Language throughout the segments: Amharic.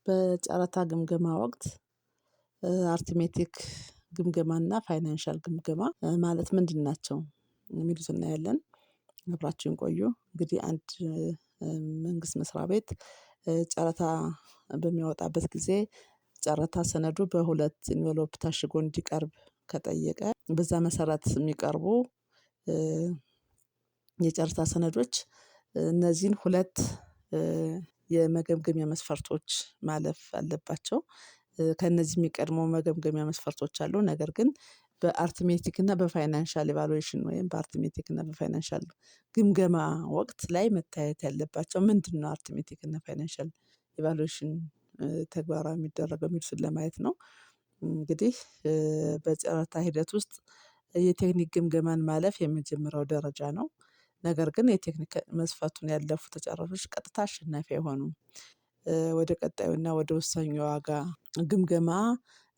በጨረታ ግምገማ ወቅት አርትሜቲክ ግምገማና ፋይናንሻል ግምገማ ማለት ምንድን ናቸው የሚሉት እናያለን። አብራችሁን ቆዩ። እንግዲህ አንድ መንግስት መስሪያ ቤት ጨረታ በሚያወጣበት ጊዜ ጨረታ ሰነዱ በሁለት ኢንቨሎፕ ታሽጎ እንዲቀርብ ከጠየቀ በዛ መሰረት የሚቀርቡ የጨረታ ሰነዶች እነዚህን ሁለት የመገምገሚያ መስፈርቶች ማለፍ አለባቸው። ከነዚህ የሚቀድመው መገምገሚያ መስፈርቶች አሉ። ነገር ግን በአርትሜቲክ እና በፋይናንሻል ኢቫሉዌሽን ወይም በአርትሜቲክ እና በፋይናንሻል ግምገማ ወቅት ላይ መታየት ያለባቸው ምንድነው? አርትሜቲክ እና ፋይናንሻል ኢቫሉዌሽን ተግባራዊ የሚደረገው የሚሉትን ለማየት ነው። እንግዲህ በጨረታ ሂደት ውስጥ የቴክኒክ ግምገማን ማለፍ የመጀመሪያው ደረጃ ነው። ነገር ግን የቴክኒክ መስፈርቱን ያለፉ ተጫራቾች ቀጥታ አሸናፊ አይሆኑም። ወደ ቀጣዩና ወደ ወሳኙ ዋጋ ግምገማ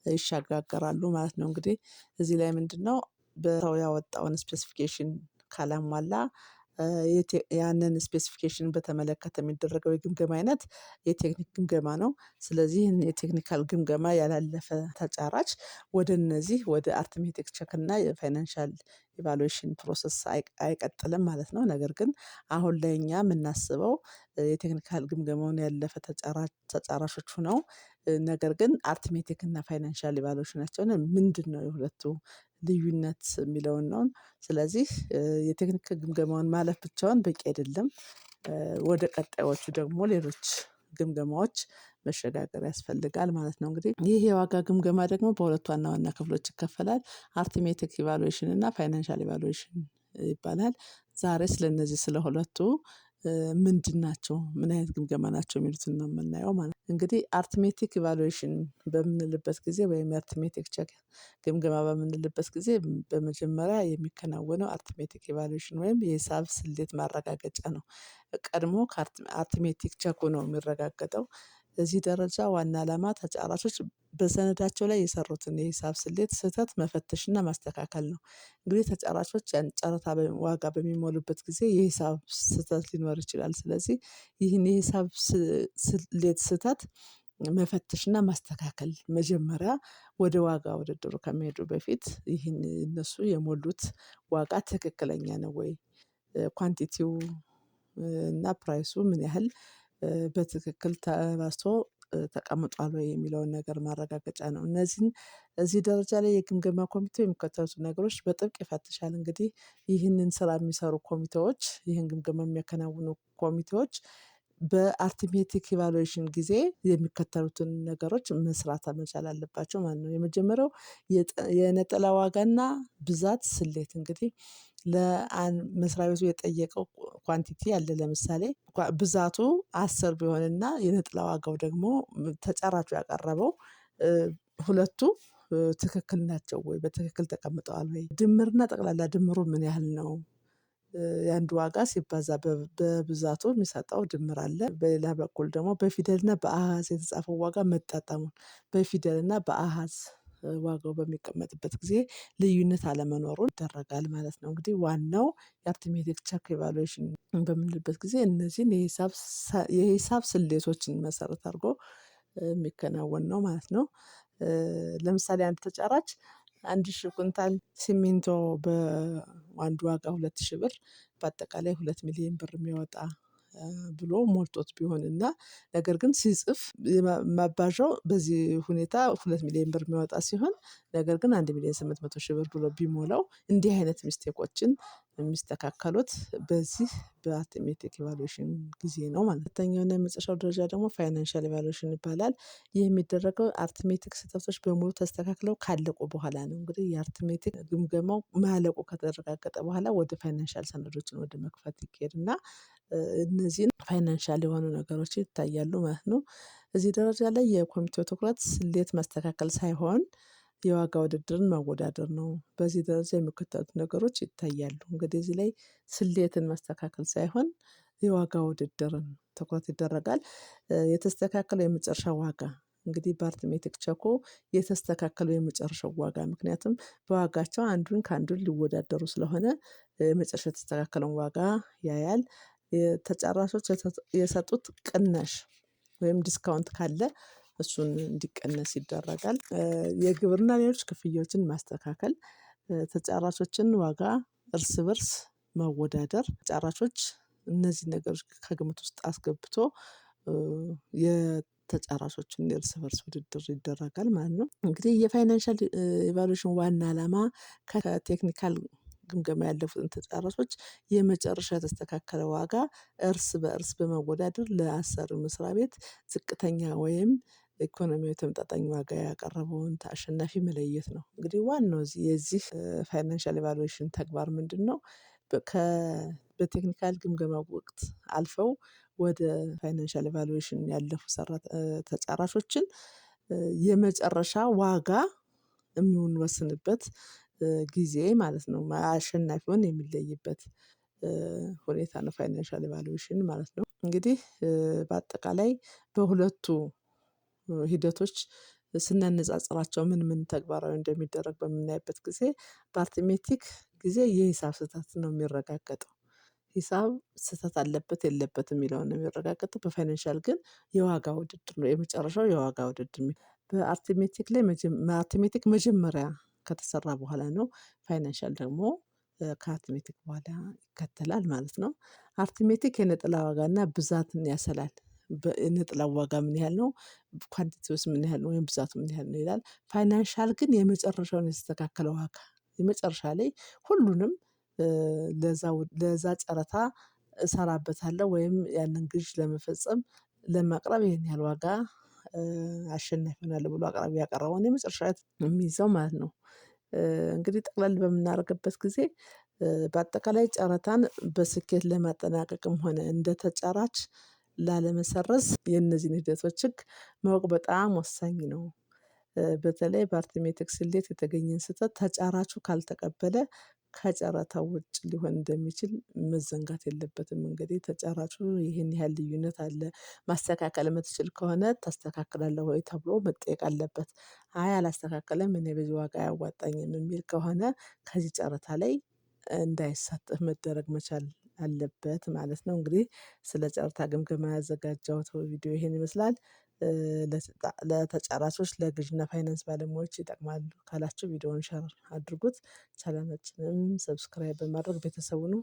ይሸጋገራሉ ማለት ነው። እንግዲህ እዚህ ላይ ምንድነው? በሰው ያወጣውን ስፔሲፊኬሽን ካላሟላ ያንን ስፔሲፊኬሽን በተመለከተ የሚደረገው የግምገማ አይነት የቴክኒክ ግምገማ ነው። ስለዚህ የቴክኒካል ግምገማ ያላለፈ ተጫራች ወደ እነዚህ ወደ አርትሜቲክ ቼክ እና የፋይናንሻል ኢቫሉዌሽን ፕሮሰስ አይቀጥልም ማለት ነው። ነገር ግን አሁን ላይ እኛ የምናስበው የቴክኒካል ግምገማውን ያለፈ ተጫራቾች ሆነው ነገር ግን አርትሜቲክ እና ፋይናንሻል ኢቫሉዌሽናቸውን ምንድነው የሁለቱ ልዩነት የሚለውን ነው። ስለዚህ የቴክኒክ ግምገማውን ማለፍ ብቻውን በቂ አይደለም። ወደ ቀጣዮቹ ደግሞ ሌሎች ግምገማዎች መሸጋገር ያስፈልጋል ማለት ነው። እንግዲህ ይህ የዋጋ ግምገማ ደግሞ በሁለት ዋና ዋና ክፍሎች ይከፈላል። አርትሜቲክ ኢቫሉዌሽን እና ፋይናንሻል ኢቫሉዌሽን ይባላል። ዛሬ ስለነዚህ ስለሁለቱ ምንድን ናቸው? ምን አይነት ግምገማ ናቸው? የሚሉትን ነው የምናየው ማለት ነው። እንግዲህ አርትሜቲክ ኢቫሉዌሽን በምንልበት ጊዜ ወይም አርትሜቲክ ቼክ ግምገማ በምንልበት ጊዜ በመጀመሪያ የሚከናወነው አርትሜቲክ ኢቫሉዌሽን ወይም የሂሳብ ስሌት ማረጋገጫ ነው። ቀድሞ አርትሜቲክ ቼኩ ነው የሚረጋገጠው። እዚህ ደረጃ ዋና ዓላማ ተጫራቾች በሰነዳቸው ላይ የሰሩትን የሂሳብ ስሌት ስህተት መፈተሽና ማስተካከል ነው። እንግዲህ ተጫራቾች ያን ጨረታ ዋጋ በሚሞሉበት ጊዜ የሂሳብ ስህተት ሊኖር ይችላል። ስለዚህ ይህን የሂሳብ ስሌት ስህተት መፈተሽና ማስተካከል መጀመሪያ ወደ ዋጋ ውድድሩ ከመሄዱ በፊት ይህን እነሱ የሞሉት ዋጋ ትክክለኛ ነው ወይ? ኳንቲቲው እና ፕራይሱ ምን ያህል በትክክል ተባዝቶ ተቀምጧል ወይ የሚለውን ነገር ማረጋገጫ ነው። እነዚህን እዚህ ደረጃ ላይ የግምገማ ኮሚቴው የሚከተሉትን ነገሮች በጥብቅ ይፈትሻል። እንግዲህ ይህንን ስራ የሚሰሩ ኮሚቴዎች ይህን ግምገማ የሚያከናውኑ ኮሚቴዎች በአርትሜቲክ ኢቫሉዌሽን ጊዜ የሚከተሉትን ነገሮች መስራት መቻል አለባቸው ማለት ነው። የመጀመሪያው የነጠላ ዋጋና ብዛት ስሌት እንግዲህ ለመስሪያ ቤቱ የጠየቀው ኳንቲቲ አለ። ለምሳሌ ብዛቱ 10 ቢሆንና የነጠላ ዋጋው ደግሞ ተጫራቹ ያቀረበው ሁለቱ ትክክል ናቸው ወይ? በትክክል ተቀምጠዋል ወይ? ድምርና ጠቅላላ ድምሩ ምን ያህል ነው? የአንድ ዋጋ ሲባዛ በብዛቱ የሚሰጠው ድምር አለ። በሌላ በኩል ደግሞ በፊደልና በአሃዝ የተጻፈው ዋጋ መጣጣሙን በፊደልና በአሃዝ ዋጋው በሚቀመጥበት ጊዜ ልዩነት አለመኖሩን ይደረጋል ማለት ነው። እንግዲህ ዋናው የአርትሜቲክ ቼክ ኢቫሉዌሽን በምንልበት ጊዜ እነዚህን የሂሳብ ስሌቶችን መሰረት አድርጎ የሚከናወን ነው ማለት ነው። ለምሳሌ አንድ ተጫራች 1000 ኩንታል ሲሚንቶ በአንድ ዋጋ 2000 ብር በአጠቃላይ 2 ሚሊዮን ብር የሚያወጣ ብሎ ሞልቶት ቢሆንና ነገር ግን ሲጽፍ ማባዣው በዚህ ሁኔታ 2 ሚሊዮን ብር የሚያወጣ ሲሆን ነገር ግን 1,800,000 ብር ብሎ ቢሞላው እንዲህ አይነት ሚስቴኮችን የሚስተካከሉት በዚህ በአርትሜቲክ ኢቫሉዌሽን ጊዜ ነው ማለት ነው። ሁለተኛውና የመጨረሻው ደረጃ ደግሞ ፋይናንሻል ኢቫሉዌሽን ይባላል። ይህ የሚደረገው አርትሜቲክ ስህተቶች በሙሉ ተስተካክለው ካለቁ በኋላ ነው። እንግዲህ የአርትሜቲክ ግምገማው ማለቁ ከተረጋገጠ በኋላ ወደ ፋይናንሻል ሰነዶችን ወደ መክፈት ይኬድና እነዚህን ፋይናንሻል የሆኑ ነገሮች ይታያሉ ማለት ነው። እዚህ ደረጃ ላይ የኮሚቴው ትኩረት ስሌት ማስተካከል ሳይሆን የዋጋ ውድድርን ማወዳደር ነው። በዚህ ደረጃ የሚከተሉት ነገሮች ይታያሉ። እንግዲህ እዚህ ላይ ስሌትን ማስተካከል ሳይሆን የዋጋ ውድድርን ትኩረት ይደረጋል። የተስተካከለው የመጨረሻ ዋጋ እንግዲህ በአርትሜቲክ ቼኩ የተስተካከለው የመጨረሻው ዋጋ ምክንያቱም በዋጋቸው አንዱን ከአንዱን ሊወዳደሩ ስለሆነ የመጨረሻ የተስተካከለውን ዋጋ ያያል። ተጫራቾች የሰጡት ቅናሽ ወይም ዲስካውንት ካለ እሱን እንዲቀነስ ይደረጋል። የግብርና ሌሎች ክፍያዎችን ማስተካከል፣ ተጫራቾችን ዋጋ እርስ በርስ ማወዳደር፣ ተጫራቾች እነዚህን ነገሮች ከግምት ውስጥ አስገብቶ የተጫራቾችን የእርስ በርስ ውድድር ይደረጋል ማለት ነው። እንግዲህ የፋይናንሻል ኢቫሉዌሽን ዋና ዓላማ ከቴክኒካል ግምገማ ያለፉትን ተጫራቾች የመጨረሻ የተስተካከለ ዋጋ እርስ በእርስ በመወዳደር ለአሰሪው መስሪያ ቤት ዝቅተኛ ወይም ኢኮኖሚያዊ ተመጣጣኝ ዋጋ ያቀረበውን አሸናፊ መለየት ነው። እንግዲህ ዋናው የዚህ ፋይናንሻል ኢቫሉዌሽን ተግባር ምንድነው? በቴክኒካል ግምገማ ወቅት አልፈው ወደ ፋይናንሻል ኢቫሉዌሽን ያለፉ ተጫራቾችን የመጨረሻ ዋጋ የምንወስንበት ጊዜ ማለት ነው። አሸናፊውን የሚለይበት ሁኔታ ነው ፋይናንሻል ኢቫሉዌሽን ማለት ነው። እንግዲህ በአጠቃላይ በሁለቱ ሂደቶች ስናነጻጽራቸው ምን ምን ተግባራዊ እንደሚደረግ በምናይበት ጊዜ በአርትሜቲክ ጊዜ የሂሳብ ስህተት ነው የሚረጋገጠው። ሂሳብ ስህተት አለበት የለበትም የሚለውን ነው የሚረጋገጠው። በፋይናንሻል ግን የዋጋ ውድድር ነው የመጨረሻው የዋጋ ውድድር። በአርትሜቲክ ላይ አርትሜቲክ መጀመሪያ ከተሰራ በኋላ ነው። ፋይናንሻል ደግሞ ከአርትሜቲክ በኋላ ይከተላል ማለት ነው። አርትሜቲክ የነጠላ ዋጋና ብዛትን ያሰላል። በነጠላ ዋጋ ምን ያህል ነው? ኳንቲቲውስ ምን ያህል ነው? ወይም ብዛቱ ምን ያህል ነው ይላል። ፋይናንሻል ግን የመጨረሻውን የተስተካከለ ዋጋ የመጨረሻ ላይ ሁሉንም ለዛ ጨረታ እሰራበታለሁ ወይም ያንን ግዥ ለመፈጸም ለማቅረብ ይሄን ያህል ዋጋ አሸናፊ እሆናለሁ ብሎ አቅራቢ ያቀረበውን የመጨረሻ የሚይዘው ማለት ነው። እንግዲህ ጠቅለል በምናደርግበት ጊዜ በአጠቃላይ ጨረታን በስኬት ለማጠናቀቅም ሆነ እንደ ተጫራች ላለመሰረዝ የእነዚህን ሂደቶች ህግ ማወቅ በጣም ወሳኝ ነው። በተለይ በአርትሜቲክ ስሌት የተገኘን ስህተት ተጫራቹ ካልተቀበለ ከጨረታው ውጭ ሊሆን እንደሚችል መዘንጋት የለበትም። እንግዲህ ተጫራቹ ይሄን ያህል ልዩነት አለ ማስተካከል የምትችል ከሆነ ታስተካክላለህ ወይ ተብሎ መጠየቅ አለበት። አይ አላስተካከለም እኔ በዚህ ዋጋ አያዋጣኝም የሚል ከሆነ ከዚህ ጨረታ ላይ እንዳይሳተፍ መደረግ መቻል አለበት ማለት ነው። እንግዲህ ስለ ጨረታ ግምገማ ያዘጋጀሁት ቪዲዮ ይሄን ይመስላል። ለተጫራቾች ለግዥና ፋይናንስ ባለሙያዎች ይጠቅማሉ ካላችሁ ቪዲዮውን ሼር አድርጉት። ቻናላችንም ሰብስክራይብ በማድረግ ቤተሰብ ሁኑ።